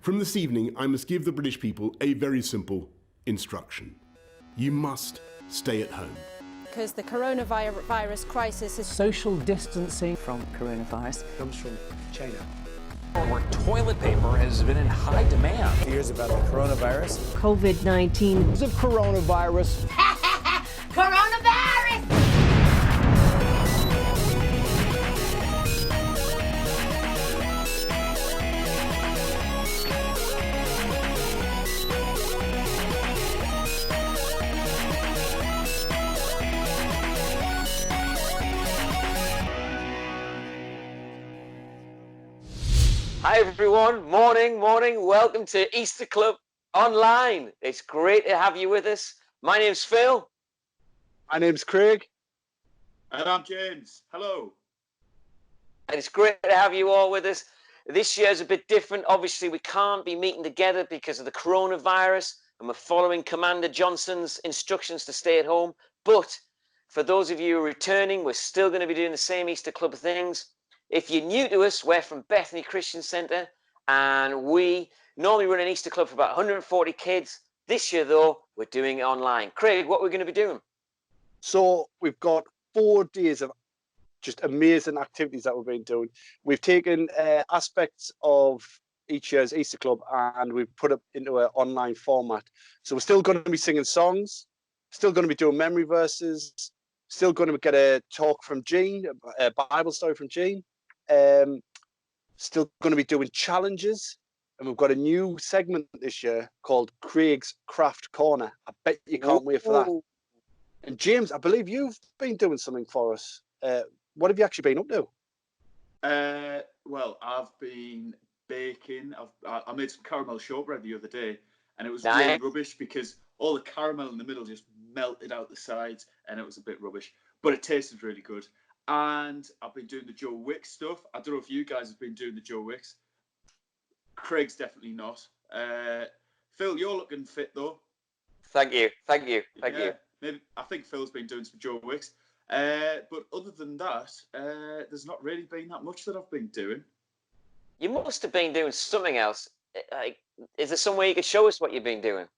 From this evening, I must give the British people a very simple instruction. You must stay at home. Because the coronavirus crisis is... Social distancing from coronavirus comes from China. Where toilet paper has been in high demand. Fears about the coronavirus. COVID-19. Of coronavirus. Coronavirus! Hi everyone, morning, welcome to Easter Club Online. It's great to have you with us. My name's Phil. My name's Craig. And I'm James. Hello. And it's great to have you all with us. This year's a bit different. Obviously, we can't be meeting together because of the coronavirus, and we're following Commander Johnson's instructions to stay at home. But for those of you who are returning, we're still going to be doing the same Easter Club things. If you're new to us, we're from Bethany Christian Centre, and we normally run an Easter Club for about 140 kids. This year, though, we're doing it online. Craig, what are we going to be doing? So we've got 4 days of just amazing activities that we've been doing. We've taken aspects of each year's Easter Club and we've put it into an online format. So we're still going to be singing songs, still going to be doing memory verses, still going to get a talk from Jean, a Bible story from Jean. Still going to be doing challenges, and we've got a new segment this year called Craig's Craft Corner. I bet you can't wait for that. And James, I believe you've been doing something for us. What have you actually been up to? Well, I've been baking. I made some caramel shortbread the other day, and it was Nice. really rubbish because all the caramel in the middle just melted out the sides, and it was a bit rubbish. But it tasted really good. And I've been doing the Joe Wicks stuff. I don't know if you guys have been doing the Joe Wicks. Craig's definitely not. Phil, you're looking fit though. Thank you. Maybe I think Phil's been doing some Joe Wicks. But other than that, there's not really been that much that I've been doing. You must have been doing something else. Like, is there some way you could show us what you've been doing?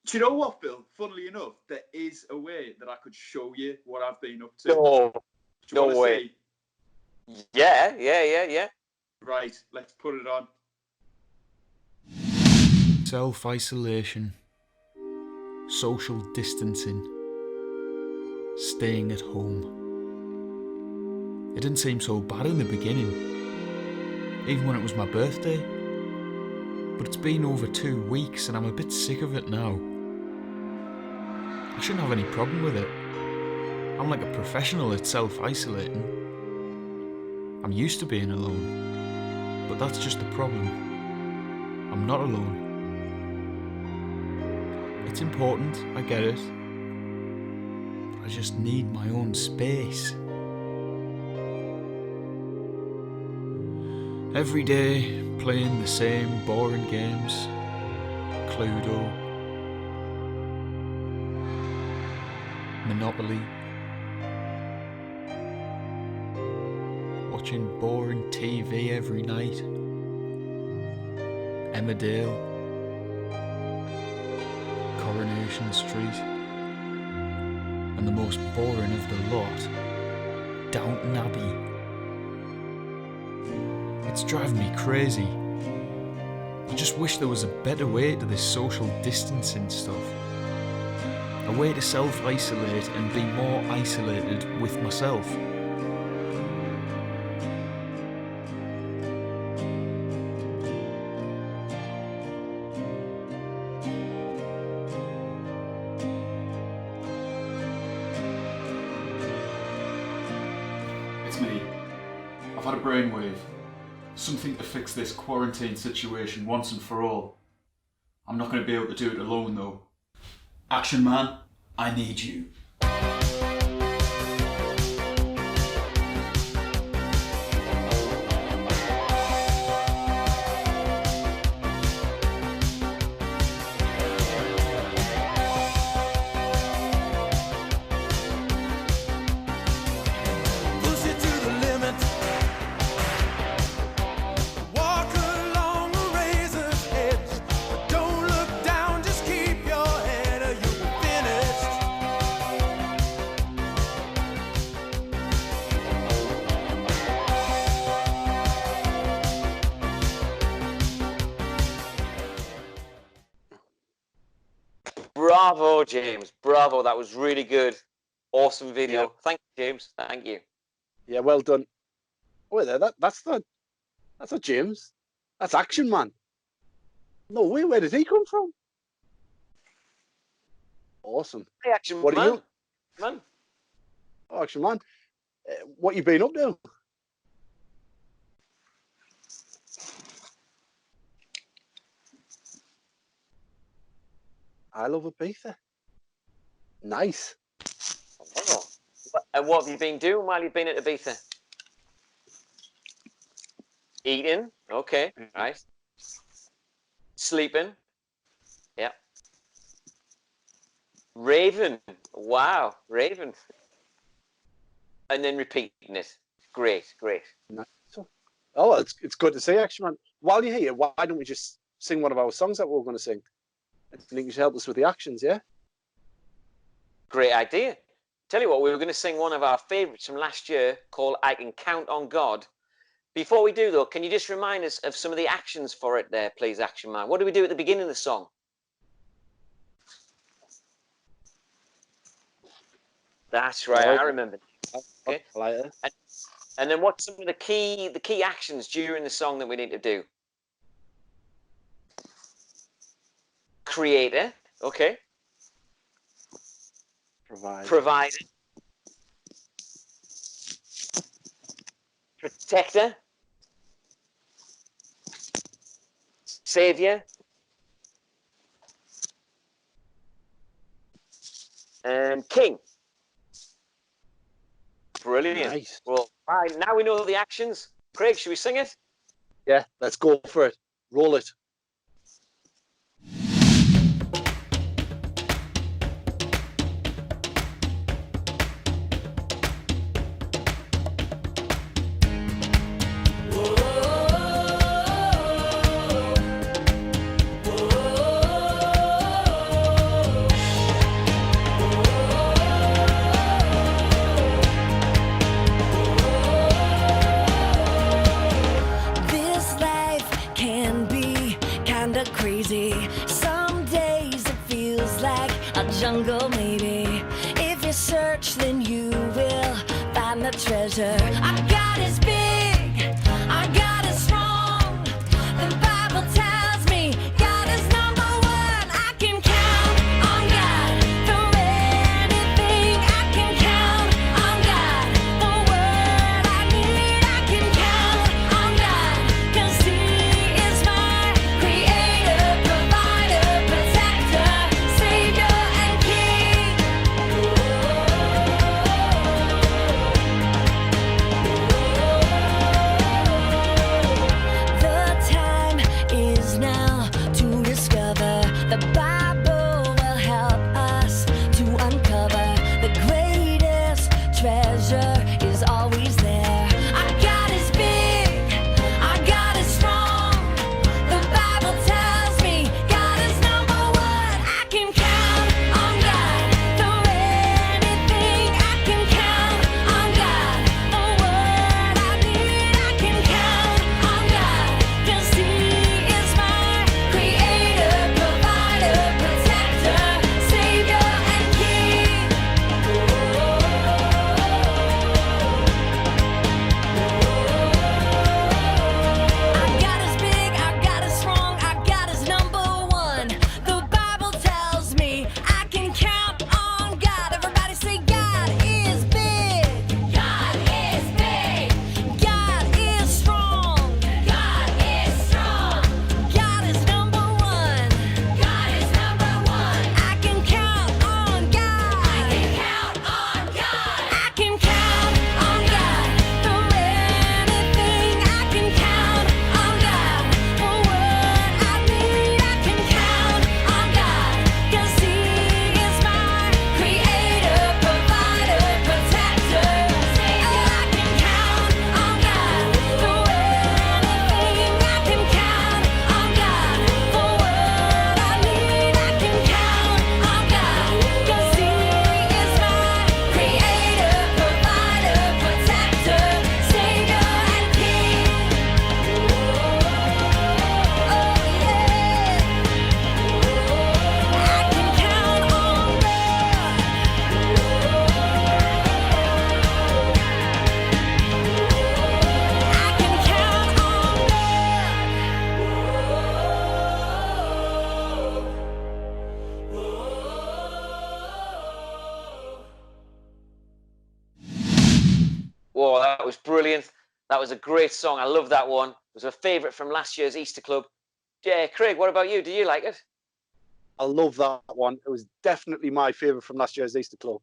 Do you know what, Phil? Funnily enough, there is a way that I could show you what I've been up to. No way. See? Yeah. Right, let's put it on. Self-isolation, social distancing, staying at home. It didn't seem so bad in the beginning, even when it was my birthday. But it's been over 2 weeks and I'm a bit sick of it now. I shouldn't have any problem with it. I'm like a professional at self-isolating. I'm used to being alone, but that's just the problem. I'm not alone. It's important, I get it, but I just need my own space. Every day, playing the same boring games. Cluedo, Monopoly, watching boring TV every night, Emmerdale, Coronation Street, and the most boring of the lot, Downton Abbey. It's driving me crazy. I just wish there was a better way to this social distancing stuff. A way to self-isolate and be more isolated with myself. It's me. I've had a brainwave. Something to fix this quarantine situation once and for all. I'm not going to be able to do it alone though. Action Man, I need you. Walk along a razor Bravo, James. Bravo. That was really good. Awesome video. Yeah. Thank you, James. Thank you. Yeah, well done. Wait there, that's not James. That's Action Man. No way, where did he come from? Awesome. Hey, Action What Man. are you? Man. Oh, Action Man. What you been up to? I love Ibiza. Nice. Oh. And what have you been doing while you've been at Ibiza? Eating. Okay. Nice. Sleeping. Yeah. Raving. Wow. Raving. And then repeating it. Great. Great. Nice. Oh, it's good to see, Action Man. While you're here, why don't we just sing one of our songs that we're going to sing? I think you should help us with the actions, yeah? Great idea. Tell you what, we were going to sing one of our favourites from last year called I Can Count on God. Before we do, though, can you just remind us of some of the actions for it there, please, Action Man? What do we do at the beginning of the song? That's right, I remember. Okay. And then what's some of the key actions during the song that we need to do? Creator, okay. Provider. Protector. Savior. And King. Brilliant. Nice. Well, all right, now we know the actions. Craig, should we sing it? Yeah, let's go for it. Roll it. Jungle, maybe. If you search, then you will find the treasure. Our God is big, our God is strong. The Bible tells me God is number one. I can count on God for anything. I can count on God for what I need. I can count on God, 'cause He is my creator, provider, protector, savior. That was a great song. I love that one. It was a favourite from last year's Easter Club. Yeah, Craig, what about you? Do you like it? I love that one. It was definitely my favourite from last year's Easter Club.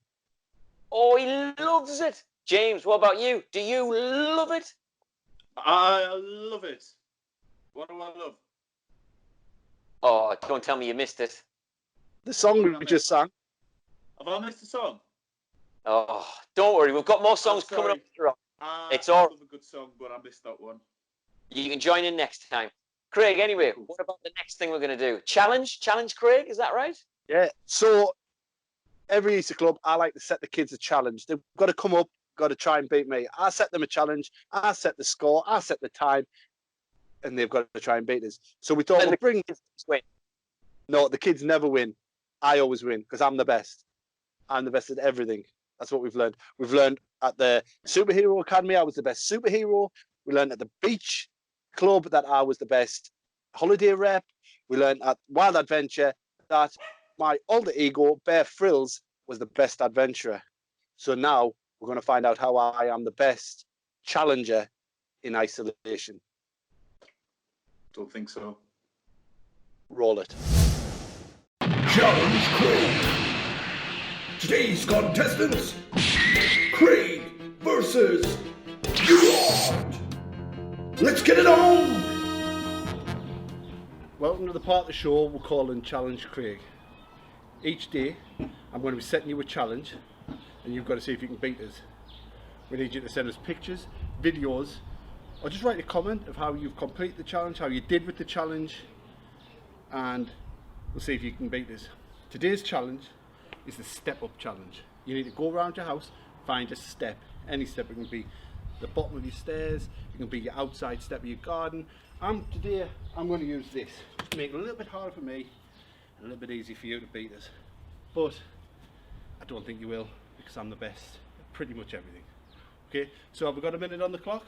Oh, he loves it. James, what about you? Do you love it? I love it. What do I love? Oh, don't tell me you missed it. The song we just sang. Have I missed a song? Oh, don't worry. We've got more songs coming up. It's all. I love a good song, but I missed that one. You can join in next time. Craig, anyway, what about the next thing we're going to do? Challenge, Craig, is that right? Yeah. So every Easter Club, I like to set the kids a challenge. They've got to come up, got to try and beat me. I set them a challenge. I set the score. I set the time, and they've got to try and beat us. So we thought we'll bring. Win. No, the kids never win. I always win because I'm the best. I'm the best at everything. That's what we've learned. We've learned at the Superhero Academy, I was the best superhero. We learned at the beach club that I was the best holiday rep. We learned at Wild Adventure that my alter ego, Bear Frills, was the best adventurer. So now we're going to find out how I am the best challenger in isolation. Don't think so. Roll it. Challenge Craig. Today's contestants, Craig versus Gerard. Let's get it on! Welcome to the part of the show we're calling Challenge Craig. Each day, I'm going to be setting you a challenge, and you've got to see if you can beat us. We need you to send us pictures, videos, or just write a comment of how you've completed the challenge, how you did with the challenge, and we'll see if you can beat us. Today's challenge is the step up challenge. You need to go around your house, find a step, any step. It can be the bottom of your stairs, it can be your outside step of your garden. Today I'm going to use this to make it a little bit harder for me and a little bit easier for you to beat us. But I don't think you will, because I'm the best at pretty much everything. Okay, so have we got a minute on the clock?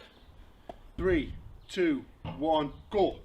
3, 2, 1, go!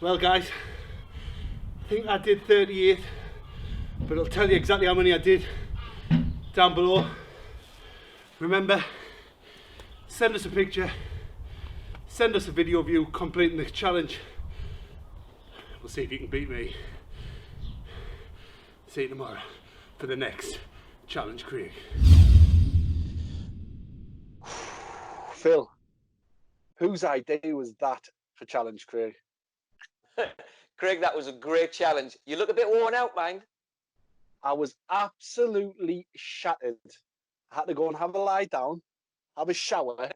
Well guys, I think I did 38, but I'll tell you exactly how many I did down below. Remember, send us a picture, send us a video of you completing the challenge. We'll see if you can beat me. See you tomorrow for the next Challenge Craig. Phil, whose idea was that for Challenge Craig? Craig, that was a great challenge. You look a bit worn out, man. I was absolutely shattered. I had to go and have a lie down, have a shower.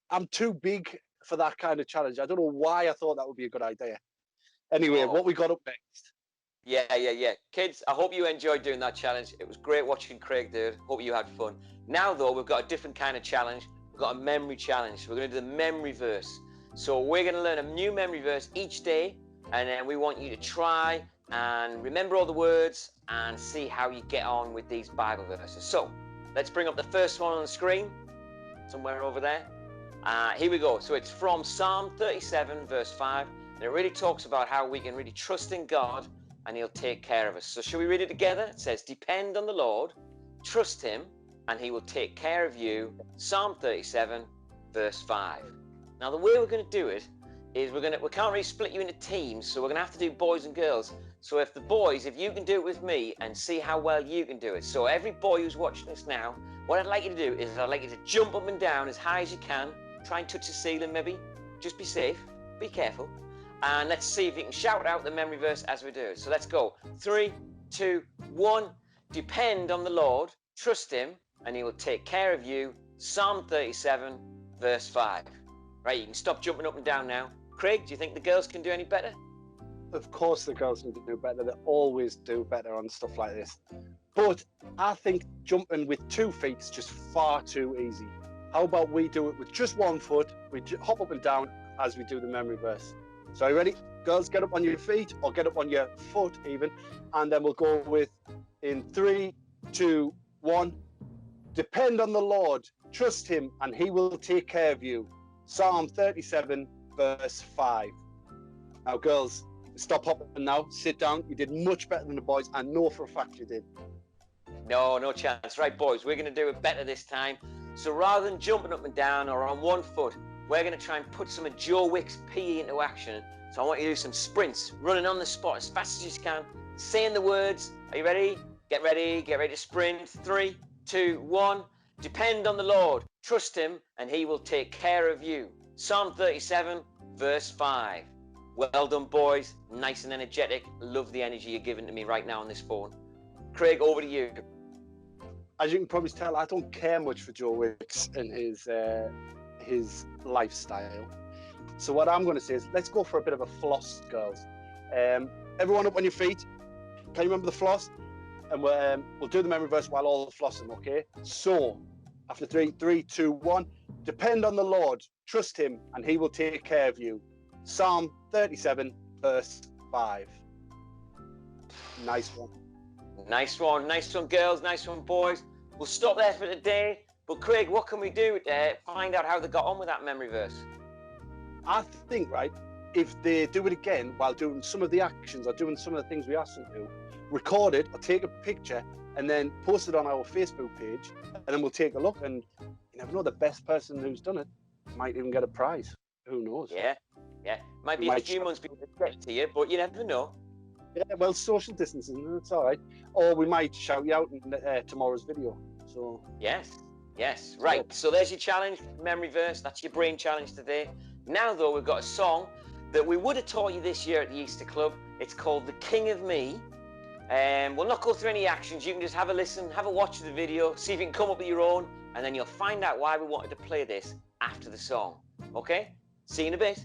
I'm too big for that kind of challenge. I don't know why I thought that would be a good idea. Anyway, what we got up next? Yeah. Kids, I hope you enjoyed doing that challenge. It was great watching Craig do it. Hope you had fun. Now, though, we've got a different kind of challenge. We've got a memory challenge. We're going to do the memory verse. So we're going to learn a new memory verse each day, and then we want you to try and remember all the words and see how you get on with these Bible verses. So let's bring up the first one on the screen, somewhere over there. Here we go. So it's from Psalm 37, verse 5, and it really talks about how we can really trust in God and He'll take care of us. So shall we read it together? It says, depend on the Lord, trust Him, and He will take care of you. Psalm 37, verse 5. Now, the way we're going to do it is we can't really split you into teams, so we're gonna have to do boys and girls. So if you can do it with me and see how well you can do it. So every boy who's watching this now, what I'd like you to do is I'd like you to jump up and down as high as you can. Try and touch the ceiling maybe. Just be safe, be careful. And let's see if you can shout out the memory verse as we do it. So let's go. 3, 2, 1. Depend on the Lord, trust him, and he will take care of you. Psalm 37, verse 5. Right, you can stop jumping up and down now. Craig, do you think the girls can do any better? Of course the girls can do better. They always do better on stuff like this. But I think jumping with 2 feet is just far too easy. How about we do it with just 1 foot? We hop up and down as we do the memory verse. So are you ready? Girls, get up on your feet or get up on your foot even. And then we'll go with in 3, 2, 1. Depend on the Lord, trust him, and he will take care of you. Psalm 37, verse 5. Now, girls, stop hopping now. Sit down. You did much better than the boys. I know for a fact you did. No chance. Right, boys, we're going to do it better this time. So rather than jumping up and down or on 1 foot, we're going to try and put some of Joe Wick's PE into action. So I want you to do some sprints, running on the spot as fast as you can, saying the words. Are you ready? Get ready to sprint. 3, 2, 1. Depend on the Lord, trust him, and he will take care of you. Psalm 37, verse 5. Well done, boys. Nice and energetic. Love the energy you're giving to me right now on this phone. Craig, over to you. As you can probably tell, I don't care much for Joe Wicks and his lifestyle. So what I'm going to say is, let's go for a bit of a floss, girls. Everyone up on your feet. Can you remember the floss? And we'll do the memory verse while all flossing, okay? So, after 3, 2, 1. Depend on the Lord, trust him, and he will take care of you. Psalm 37, verse 5. Nice one. Nice one, girls. Nice one, boys. We'll stop there for today. But Craig, what can we do to find out how they got on with that memory verse? I think, right, if they do it again while doing some of the actions or doing some of the things we asked them to, record it or take a picture and then post it on our Facebook page, and then we'll take a look, and you never know, the best person who's done it might even get a prize. Who knows? Yeah. Might be a few months before they get to you, but you never know. Yeah, well, social distancing, that's all right. Or we might shout you out in tomorrow's video. So Yes. Right, so there's your challenge, memory verse. That's your brain challenge today. Now, though, we've got a song that we would have taught you this year at the Easter Club. It's called The King of Me. We'll not go through any actions. You can just have a listen, have a watch of the video, see if you can come up with your own, and then you'll find out why we wanted to play this after the song. Okay? See you in a bit.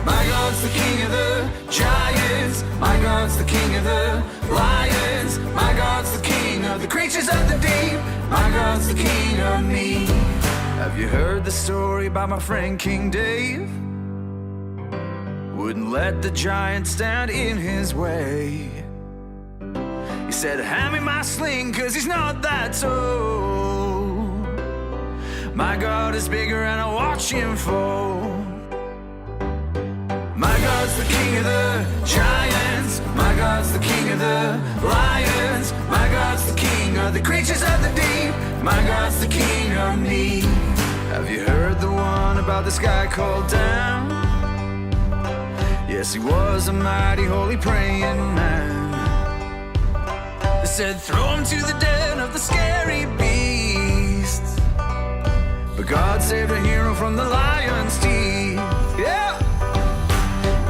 My God's the king of the giants. My God's the king of the lions. My God's the king of the creatures of the deep. My God's the king of me. Have you heard the story about my friend King Dave? Wouldn't let the giant stand in his way. He said, hand me my sling, cause he's not that tall. My God is bigger and I watch him fall. My God's the king of the giants. My God's the king of the lions. My God's the king of the creatures of the deep. My God's the king of me. Have you heard the one about this guy called Dan? Yes, he was a mighty holy praying man. They said throw him to the den of the scary beasts, but God saved a hero from the lion's teeth. Yeah!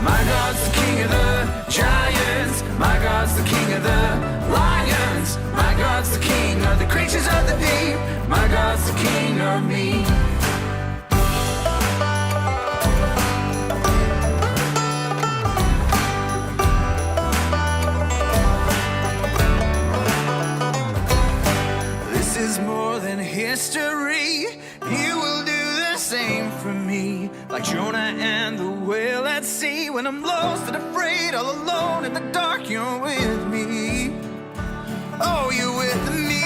My God's the king of the giants. My God's the king of the lions. My God's the king of the creatures of the deep. My God's the king of me. This is more than history. You will do the same for me, like Jonah and the whale at sea. When I'm lost and afraid, all alone in the dark, you're with me. Oh, you're with me.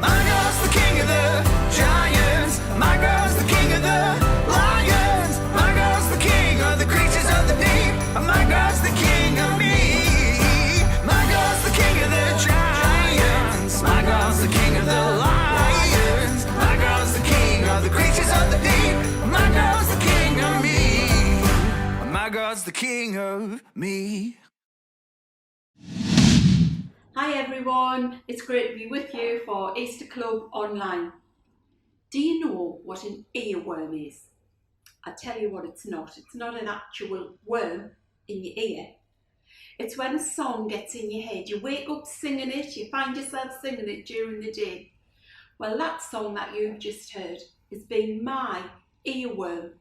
My God's the king of the giants. My God's the king of the lions. My God's the king of the creatures of the deep. My God's the of me. Hi everyone, it's great to be with you for Easter Club Online. Do you know what an earworm is? I tell you what it's not. It's not an actual worm in your ear. It's when a song gets in your head. You wake up singing it, you find yourself singing it during the day. Well, that song that you've just heard has been my earworm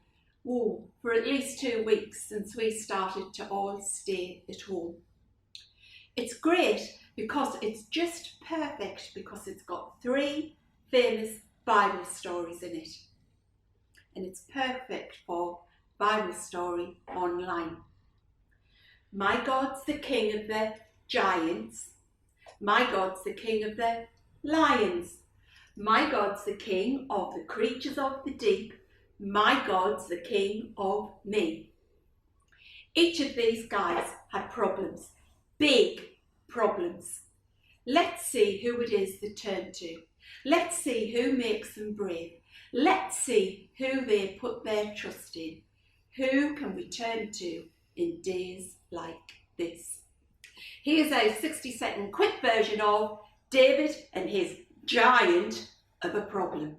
for at least 2 weeks since we started to all stay at home. It's great because it's just perfect because it's got 3 famous Bible stories in it. And it's perfect for Bible story online. My God's the king of the giants. My God's the king of the lions. My God's the king of the creatures of the deep. My God's the king of me. Each of these guys had problems, big problems. Let's see who it is they turn to. Let's see who makes them brave. Let's see who they put their trust in. Who can we turn to in days like this? Here's a 60-second quick version of David and his giant of a problem.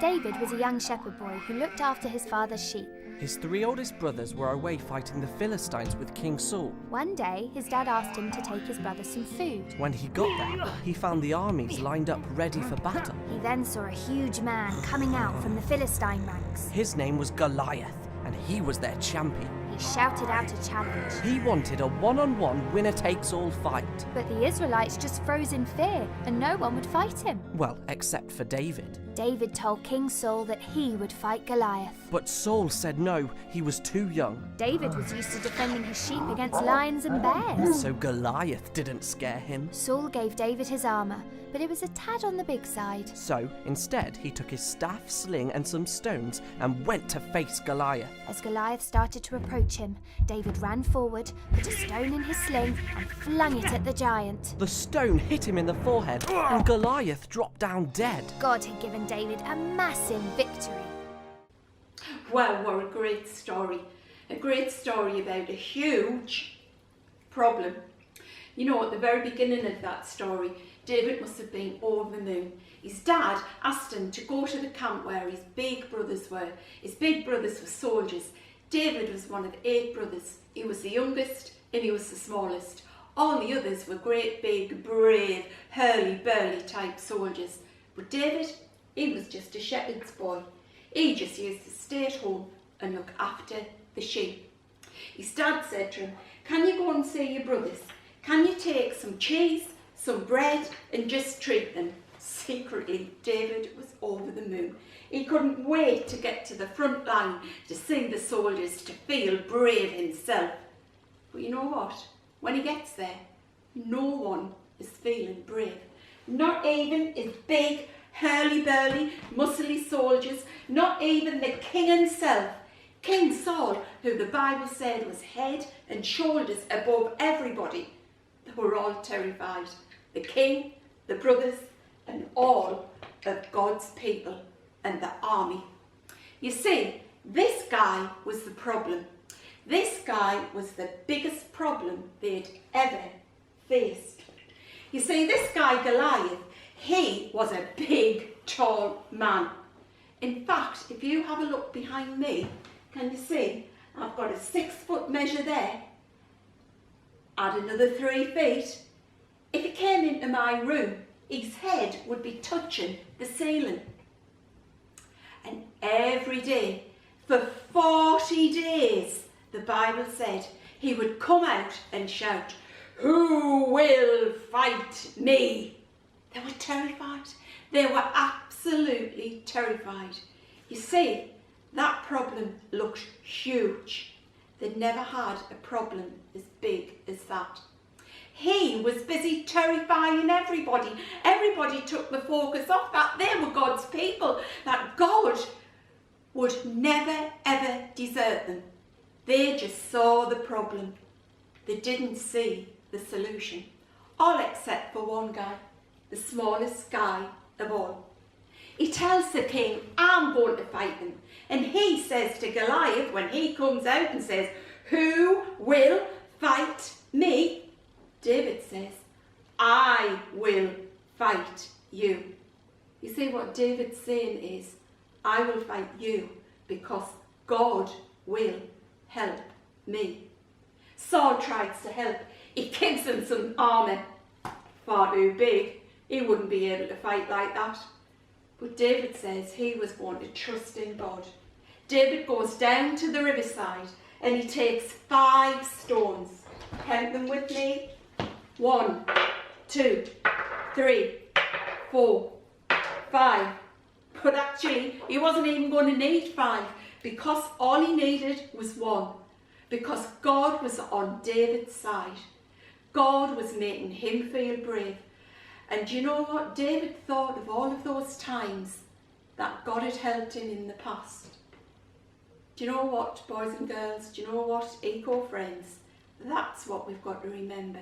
David was a young shepherd boy who looked after his father's sheep. His 3 oldest brothers were away fighting the Philistines with King Saul. One day, his dad asked him to take his brother some food. When he got there, he found the armies lined up ready for battle. He then saw a huge man coming out from the Philistine ranks. His name was Goliath, and he was their champion. He shouted out a challenge. He wanted a one-on-one winner-takes-all fight. But the Israelites just froze in fear, and no one would fight him. Well, except for David. David told King Saul that he would fight Goliath. But Saul said no, he was too young. David was used to defending his sheep against lions and bears. So Goliath didn't scare him. Saul gave David his armour, but it was a tad on the big side. So instead, he took his staff, sling and some stones and went to face Goliath. As Goliath started to approach him, David ran forward, put a stone in his sling and flung it at the giant. The stone hit him in the forehead and Goliath dropped down dead. God had given David a massive victory. Well, what a great story. A great story about a huge problem. You know, at the very beginning of that story, David must have been over the moon. His dad asked him to go to the camp where his big brothers were. His big brothers were soldiers. David was one of 8 brothers. He was the youngest and he was the smallest. All the others were great, big, brave, hurly-burly type soldiers. But David, he was just a shepherd's boy. He just used to stay at home and look after the sheep. His dad said to him, "Can you go and see your brothers? Can you take some cheese, some bread and just treat them?" Secretly, David was over the moon. He couldn't wait to get to the front line to see the soldiers, to feel brave himself. But you know what? When he gets there, no one is feeling brave. Not even his big, hurly-burly, muscly soldiers, not even the king himself. King Saul, who the Bible said was head and shoulders above everybody. They were all terrified. The king, the brothers, and all of God's people and the army. You see, this guy was the problem. This guy was the biggest problem they'd ever faced. You see, this guy Goliath, he was a big, tall man. In fact, if you have a look behind me, can you see I've got a 6-foot measure there? Add another 3 feet. If he came into my room, his head would be touching the ceiling. And every day, for 40 days, the Bible said, he would come out and shout, "Who will fight me?" They were terrified. They were absolutely terrified. You see, that problem looked huge. They'd never had a problem as big as that. He was busy terrifying everybody. Everybody took the focus off that. They were God's people, that God would never ever desert them. They just saw the problem. They didn't see the solution. All except for one guy, the smallest guy of all. He tells the king, "I'm going to fight him." And he says to Goliath, when he comes out and says, Who will fight me? David says, I will fight you. You see, what David's saying is, I will fight you because God will help me. Saul tries to help. He gives him some armour. Far too big. He wouldn't be able to fight like that. But David says he was going to trust in God. David goes down to the riverside and he takes 5 stones. Count them with me. 1, 2, 3, 4, 5. But actually, he wasn't even going to need 5 because all he needed was 1. Because God was on David's side. God was making him feel brave. And you know what? David thought of all of those times that God had helped him in the past. Do you know what, boys and girls? Do you know what, eco friends? That's what we've got to remember.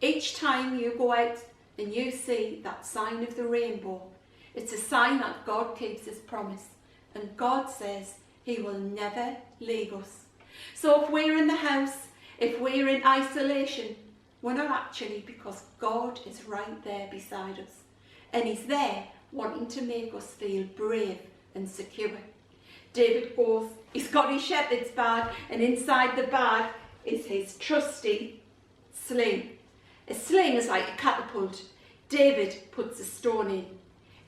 Each time you go out and you see that sign of the rainbow, it's a sign that God keeps his promise. And God says he will never leave us. So if we're in the house, if we're in isolation, we're not actually, because God is right there beside us. And he's there wanting to make us feel brave and secure. David goes, he's got his shepherd's bag, and inside the bag is his trusty sling. A sling is like a catapult. David puts a stone in.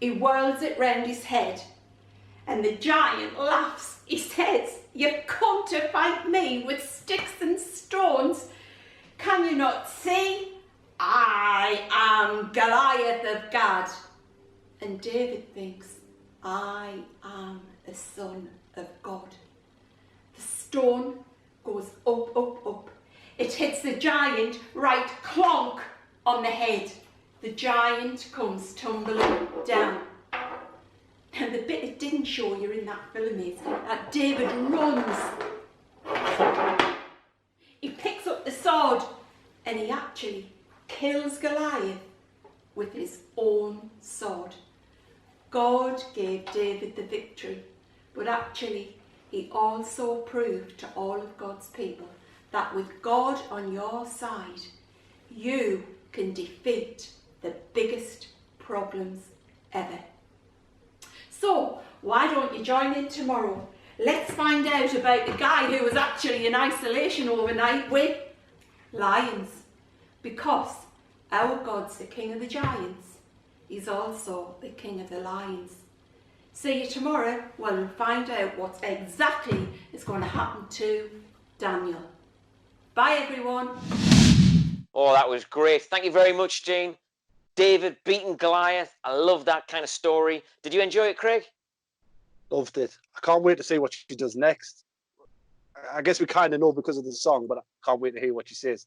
He whirls it round his head, and the giant laughs. He says, "You've come to fight me with sticks and stones. Can you not see? I am Goliath of Gad." And David thinks, I am the son of God. The stone goes up, up, up. It hits the giant right clonk on the head. The giant comes tumbling down. And the bit it didn't show you in that film is that David runs. He picks up the sword and he actually kills Goliath with his own sword. God gave David the victory, but actually he also proved to all of God's people that with God on your side, you can defeat the biggest problems ever. So, why don't you join in tomorrow? Let's find out about the guy who was actually in isolation overnight with lions. Because our God's the King of the giants. He's also the King of the lions. See you tomorrow when we'll find out what exactly is going to happen to Daniel. Bye everyone. Oh, that was great. Thank you very much, Jean. David beating Goliath. I love that kind of story. Did you enjoy it, Craig? Loved it. I can't wait to see what she does next. I guess we kind of know because of the song, but I can't wait to hear what she says.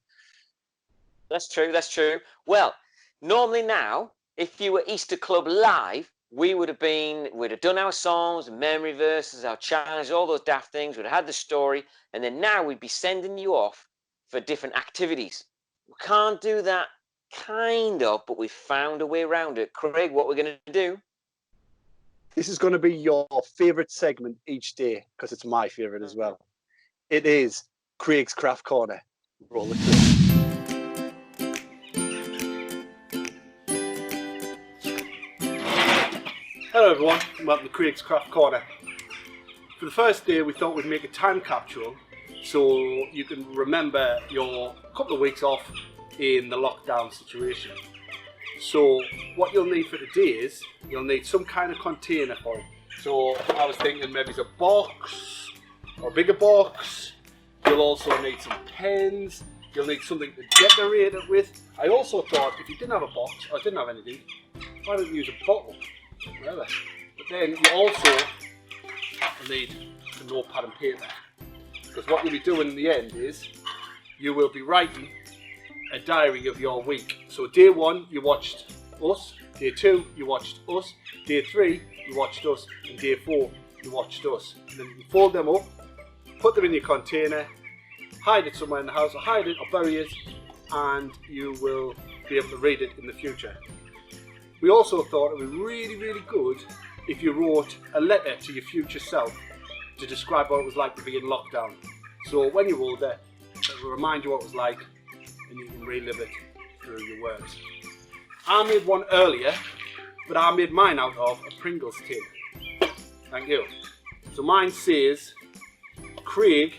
That's true, that's true. Well, normally now, if you were Easter Club live, we'd have done our songs, memory verses, our challenges, all those daft things. We'd have had the story, and then now we'd be sending you off for different activities. We can't do that, kind of, but we found a way around it. Craig, what we're going to do? This is going to be your favourite segment each day, because it's my favourite as well. It is Craig's Craft Corner. Roll the clip. Hello everyone, and welcome to Craig's Craft Corner. For the first day we thought we'd make a time capsule so you can remember your couple of weeks off in the lockdown situation. So what you'll need for today is you'll need some kind of container for it. So I was thinking maybe it's a box or a bigger box. You'll also need some pens. You'll need something to decorate it with. I also thought if you didn't have a box or didn't have anything, why don't you use a bottle? Whatever. But then you also need a notepad and paper, because what you'll be doing in the end is you will be writing a diary of your week. So day 1 you watched us, day 2 you watched us, day 3 you watched us, and day 4 you watched us. And then you fold them up, put them in your container, hide it somewhere in the house, or hide it or bury it, and you will be able to read it in the future. We also thought it would be really, really good if you wrote a letter to your future self to describe what it was like to be in lockdown. So when you're older, it will remind you what it was like, and you can relive it through your words. I made one earlier, but I made mine out of a Pringles tin. Thank you. So mine says, Craig,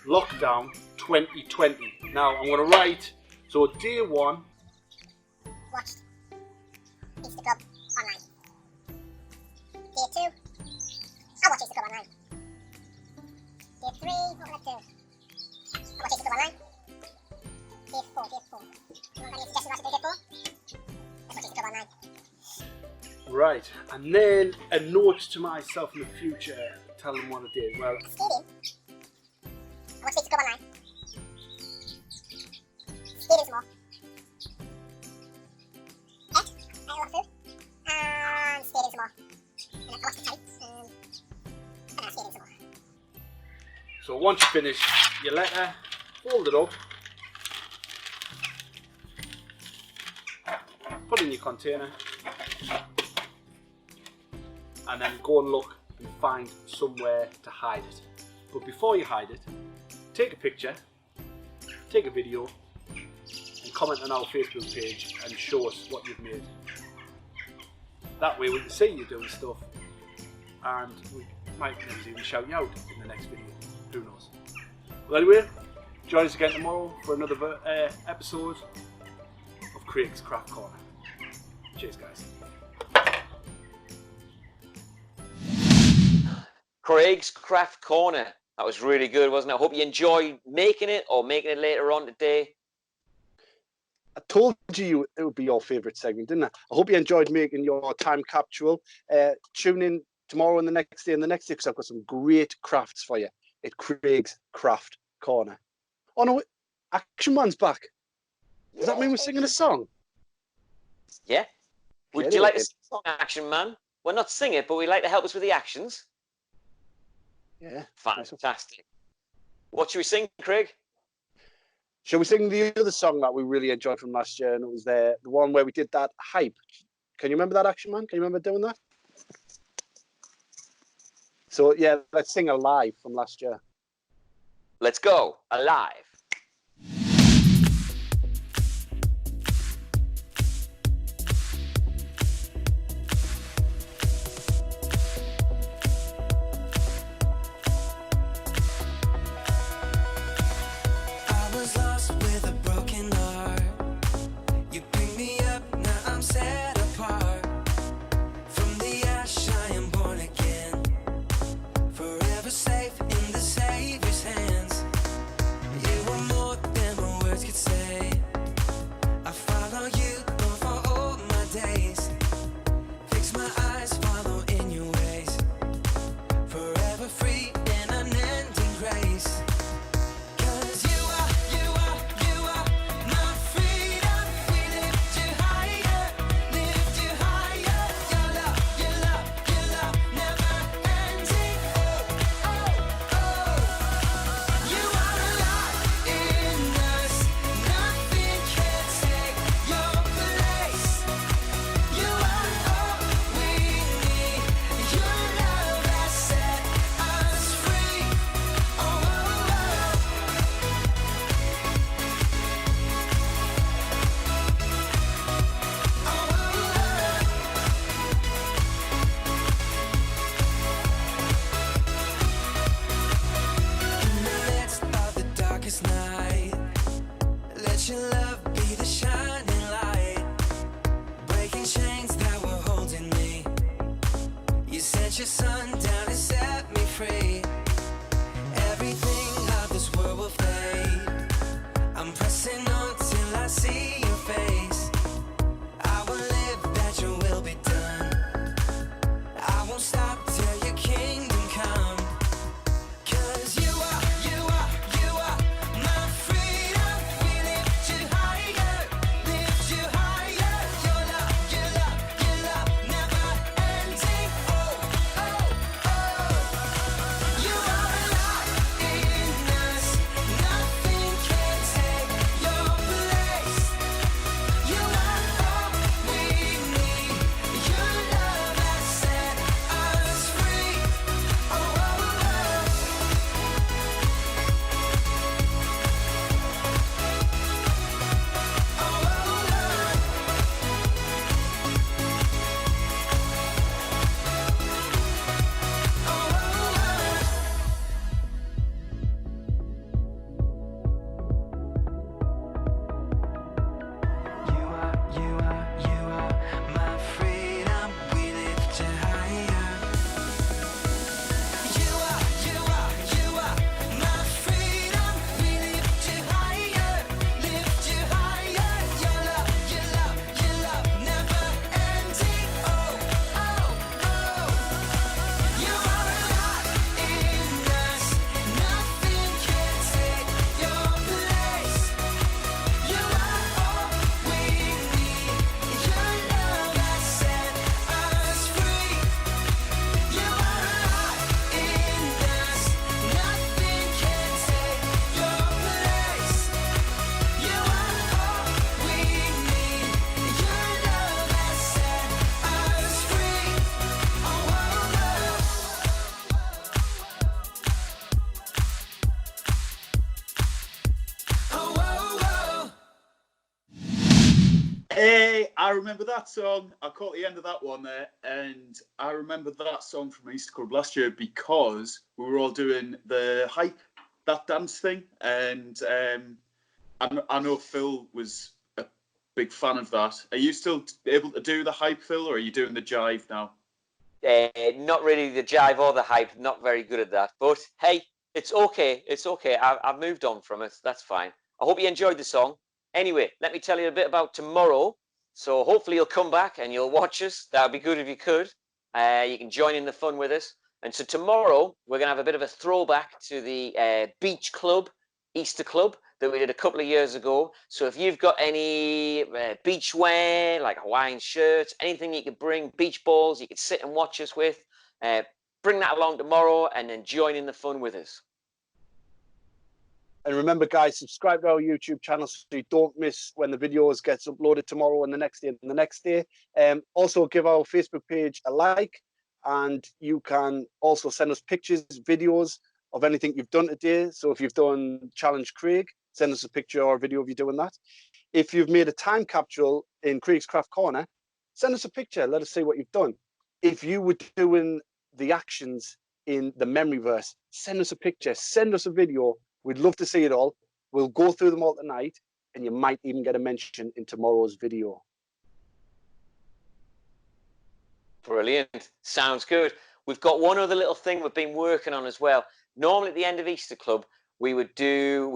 Lockdown 2020. Now I'm going to write, so day 1. Watched Easter Club online. Day 2, I watched Easter Club online. Day 3, what will I do? I watched Easter Club online. Day 4. You want any suggestions about day 4? Let's watch Easter Club online. Right, and then a note to myself in the future, tell them what I did. Well, Stadium. I watched Easter Club online. Stadium some more. I ate a lot of food. And stayed in some more. And I watched the telly. And I stayed in some more. so once you finish your letter, fold it up, put it in your container, and then go and look and find somewhere to hide it. But before you hide it, take a picture, take a video, and comment on our Facebook page and show us what you've made. That way we can see you doing stuff, and we might maybe even shout you out in the next video. Who knows? Well, anyway, join us again tomorrow for another episode of Craig's Craft Corner. Cheers, guys. Craig's Craft Corner. That was really good, wasn't it? I hope you enjoyed making it or making it later on today. I told you it would be your favourite segment, didn't I? I hope you enjoyed making your time capsule. Tune in tomorrow and the next day because I've got some great crafts for you at Craig's Craft Corner. Oh no, Action Man's back. Does that mean we're singing a song? Yeah. Would you like to sing a song, Action Man? Well, not sing it, but we'd like to help us with the actions. Yeah. Fantastic. What should we sing, Craig? Shall we sing the other song that we really enjoyed from last year? And it was the one where we did that hype. Can you remember that, Action Man? Can you remember doing that? So, yeah, let's sing Alive from last year. Let's go. Alive. Safe in the Savior's hands. You Hey, I remember that song. I caught the end of that one there, and I remember that song from Easter Club last year because we were all doing the hype, that dance thing, and I know Phil was a big fan of that. Are you still able to do the hype, Phil, or are you doing the jive now? Not really the jive or the hype. Not very good at that. But hey, it's okay. It's okay. I've moved on from it. That's fine. I hope you enjoyed the song. Anyway, let me tell you a bit about tomorrow. So hopefully you'll come back and you'll watch us. That would be good if you could. You can join in the fun with us. And so tomorrow we're going to have a bit of a throwback to the beach club, Easter club, that we did a couple of years ago. So if you've got any beach wear, like Hawaiian shirts, anything you could bring, beach balls you could sit and watch us with, bring that along tomorrow and then join in the fun with us. And remember, guys, subscribe to our YouTube channel so you don't miss when the videos gets uploaded tomorrow and the next day and the next day. Also, give our Facebook page a like, and you can also send us pictures, videos of anything you've done today. So if you've done Challenge Craig, send us a picture or a video of you doing that. If you've made a time capsule in Craig's Craft Corner, send us a picture. Let us see what you've done. If you were doing the actions in the memory verse, send us a picture, send us a video. We'd love to see it all. We'll go through them all tonight, and you might even get a mention in tomorrow's video. Brilliant. Sounds good. We've got one other little thing we've been working on as well. Normally at the end of Easter Club, we'd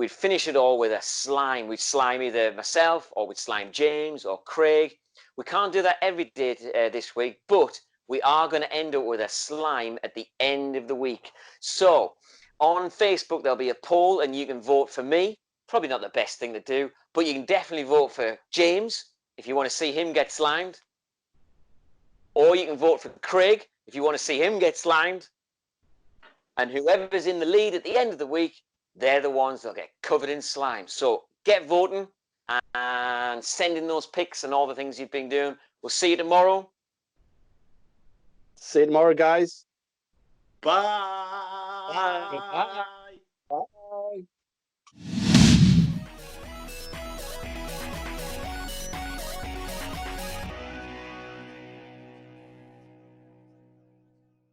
finish it all with a slime. We'd slime either myself or we'd slime James or Craig. We can't do that every day this week, but we are going to end up with a slime at the end of the week. So on Facebook, there'll be a poll and you can vote for me. Probably not the best thing to do, but you can definitely vote for James if you want to see him get slimed. Or you can vote for Craig if you want to see him get slimed. And whoever's in the lead at the end of the week, they're the ones that'll get covered in slime. So get voting and send in those pics and all the things you've been doing. We'll see you tomorrow. See you tomorrow, guys. Bye. Bye.